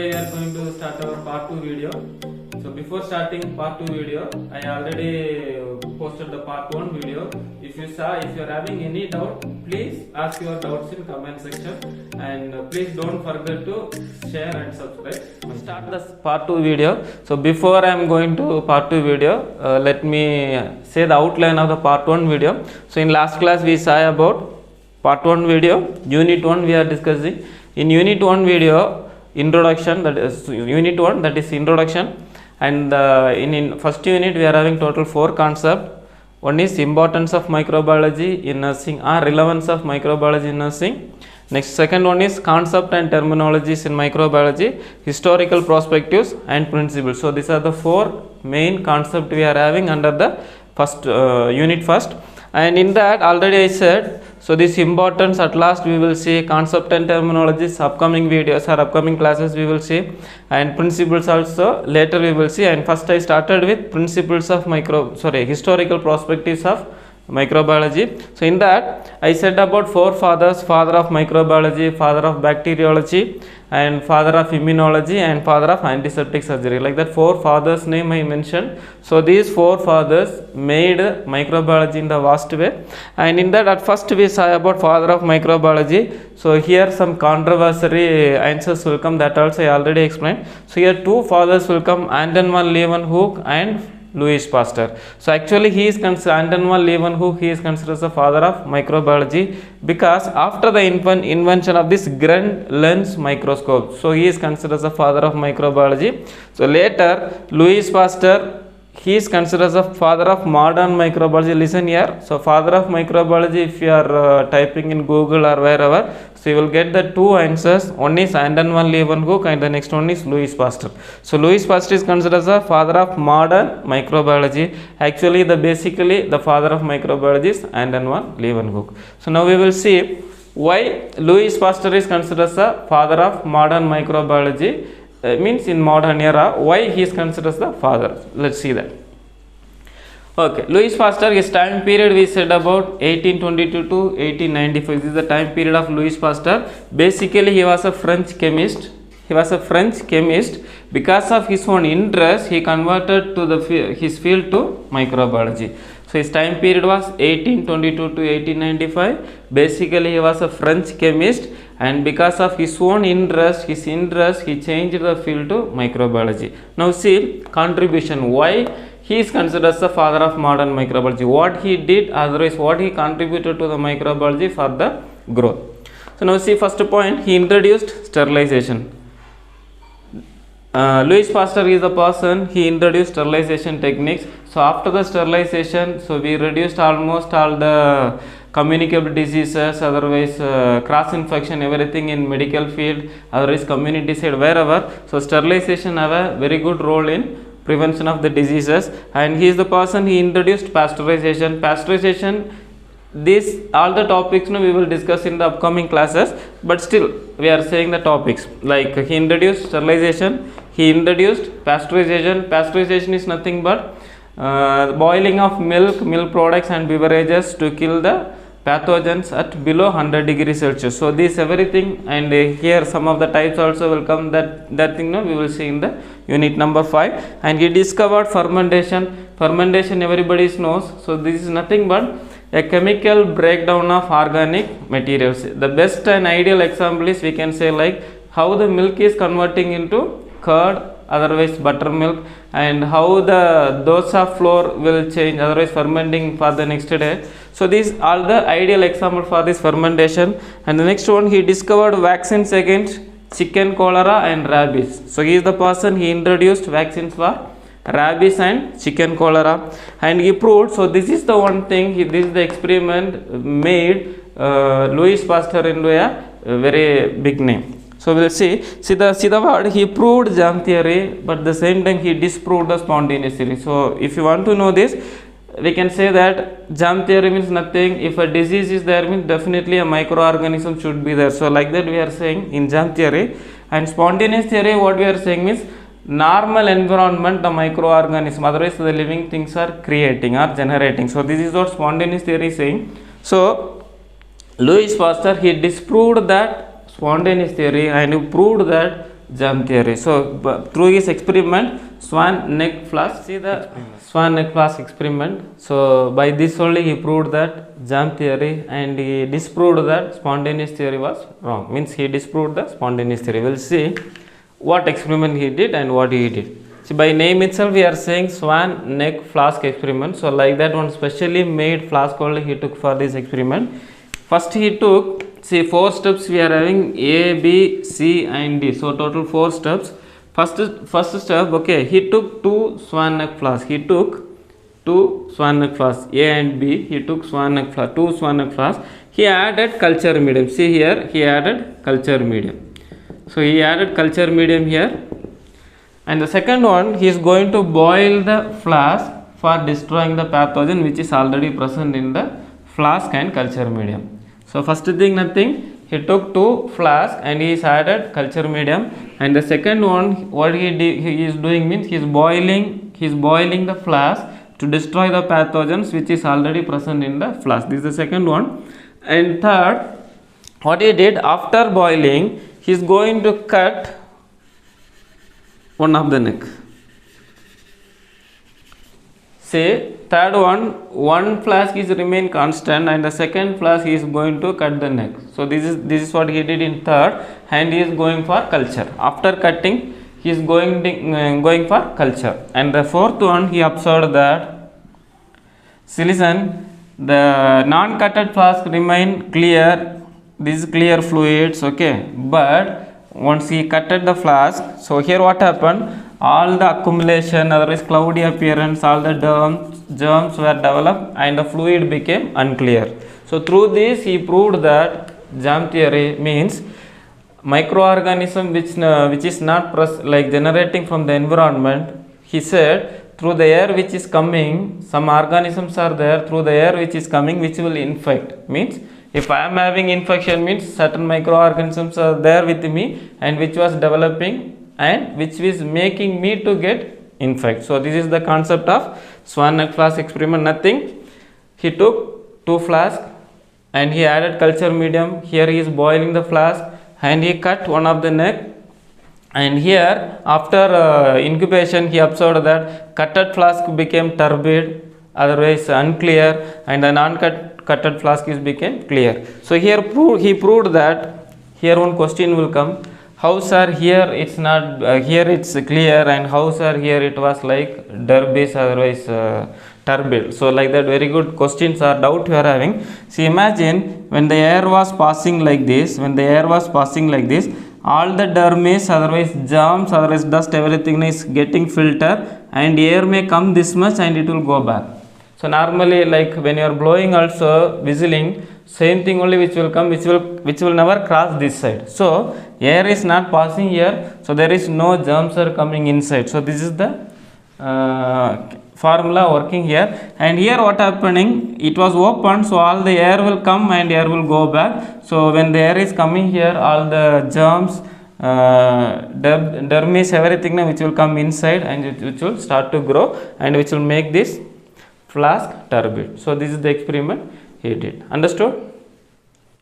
today we are going to start our part 2 video. So before starting part 2 video, I already posted the part 1 video. If you are having any doubt, please ask your doubts in comment section, and please don't forget to share and subscribe. We start this part 2 video. So before I am going to part 2 video, let me say the outline of the part 1 video. So in last class we saw about part 1 video, unit 1 we are discussing. In unit 1 video, introduction, that is unit 1, that is introduction, and in first unit we are having total 4 concepts. One is importance of microbiology in nursing or relevance of microbiology in nursing. Next, second one is concept and terminologies in microbiology, historical perspectives and principles. So these are the 4 main concepts we are having under the first unit first. And in that already I said, so this importance at last we will see concept and terminologies, upcoming videos or upcoming classes we will see, and principles also later we will see. And first I started with principles of historical perspectives of microbiology. So in that I said about 4 fathers: father of microbiology, father of bacteriology, and father of immunology, and father of antiseptic surgery. Like that 4 fathers name I mentioned. So these 4 fathers made microbiology in the vast way. And in that at first we saw about father of microbiology. So here some controversial answers will come, that also I already explained. So here 2 fathers will come, Anton van Leeuwenhoek and Louis Pasteur. So actually he is considered, Anton van Leeuwenhoek, he is considered as the father of microbiology, because after the invention of this grand lens microscope, so he is considered as the father of microbiology. So later Louis Pasteur, he is considered as the father of modern microbiology. Listen here. So father of microbiology, if you are typing in Google or wherever, so you will get the 2 answers. One is Anton van Leeuwenhoek and the next one is Louis Pasteur. So Louis Pasteur is considered as the father of modern microbiology. Actually basically the father of microbiology is Anton van Leeuwenhoek. So now we will see why Louis Pasteur is considered as the father of modern microbiology. Means in modern era, why he is considered as the father. Let's see that. Okay, Louis Pasteur, his time period we said about 1822 to 1895. This is the time period of Louis Pasteur. Basically he was a French chemist. Because of his own interest, he converted to his field to microbiology. So his time period was 1822 to 1895. Basically he was a French chemist, and because of his own interest, he changed the field to microbiology. Now see contribution, why he is considered as the father of modern microbiology, what he did, otherwise what he contributed to the microbiology for the growth. So now see, first point, he introduced sterilization. Louis Pasteur is the person, he introduced sterilization techniques. So after the sterilization, so we reduced almost all the communicable diseases, otherwise cross infection, everything in medical field, otherwise community side, wherever. So sterilization have a very good role in prevention of the diseases. And he is the person, he introduced pasteurization. This all the topics now we will discuss in the upcoming classes, but still we are saying the topics. Like he introduced sterilization, he introduced pasteurization. Pasteurization is nothing but boiling of milk products and beverages to kill the pathogens at below 100 degrees Celsius. So this everything, and here some of the types also will come, that thing now we will see in the unit number 5. And he discovered fermentation. Fermentation everybody knows. So this is nothing but a chemical breakdown of organic materials. The best and ideal example is, we can say, like how the milk is converting into curd, otherwise buttermilk, and how the dosa flour will change, otherwise fermenting for the next day. So these are the ideal example for this fermentation. And the next one, he discovered vaccines against chicken cholera and rabies. So he is the person, he introduced vaccines for rabies and chicken cholera, and he proved. So this is the one thing, this is the experiment made Louis Pasteur into a very big name. So we will see the word, he proved germ theory, but at the same time he disproved the spontaneous theory. So if you want to know this, we can say that germ theory means nothing. If a disease is there, means definitely a microorganism should be there. So like that we are saying in germ theory. And spontaneous theory, what we are saying means normal environment, the microorganism, otherwise the living things are creating or generating. So this is what spontaneous theory is saying. So Louis Pasteur, he disproved that spontaneous theory, and he proved that germ theory. So through his experiment, swan-neck flask, see the swan-neck flask experiment. So by this only he proved that germ theory, and he disproved that spontaneous theory was wrong. Means he disproved the spontaneous theory. We'll see what experiment he did and what he did. See, by name itself we are saying swan-neck flask experiment. So like that, one specially made flask only he took for this experiment. First he took, see, 4 steps we are having, A, B, C and D. So total 4 steps. First step, okay, he took 2 swan-neck flasks. He took 2 swan-neck flasks, A and B. He took 2 swan-neck flasks. He added culture medium. See here, he added culture medium. So he added culture medium here. And the second one, he is going to boil the flask for destroying the pathogen which is already present in the flask and culture medium. So first thing, nothing, he took 2 flasks and he is added culture medium. And the second one, what he is doing means he is boiling the flask to destroy the pathogens which is already present in the flask. This is the second one. And third, what he did, after boiling, he is going to cut one of the neck. Say third one flask is remain constant, and the second flask he is going to cut the neck. So this is what he did in third, and he is going for culture. After cutting, he is going for culture. And the fourth one, he observed that, see, listen, the non-cutted flask remain clear. This is clear fluids, okay, but once he cutted the flask, so here what happened, all the accumulation, otherwise cloudy appearance, all the germs were developed and the fluid became unclear. So through this he proved that germ theory means microorganism which is not like generating from the environment. He said through the air which is coming, some organisms are there through the air which is coming which will infect. Means if I am having infection, means certain microorganisms are there with me and which was developing and which is making me to get infected. So this is the concept of swan-neck flask experiment. Nothing, he took 2 flasks and he added culture medium. Here he is boiling the flask and he cut one of the neck. And here after incubation, he observed that cutted flask became turbid, otherwise unclear, and the non-cutted flask became clear. So here he proved that, here one question will come, how sir here it's not here it's clear, and how sir here it was like derbish, otherwise turbid. So like that, very good questions or doubt you are having. See, imagine when the air was passing like this, all the dermis, otherwise germs, otherwise dust, everything is getting filtered, and air may come this much and it will go back. So normally, like when you are blowing also, whistling, same thing only which will come, which will never cross this side. So air is not passing here, so there is no germs are coming inside. So this is the formula working here. And here what happening, it was open, so all the air will come and air will go back. So when the air is coming here, all the germs, dermis, everything which will come inside and which will start to grow and which will make this flask turbid. So this is the experiment he did. Understood?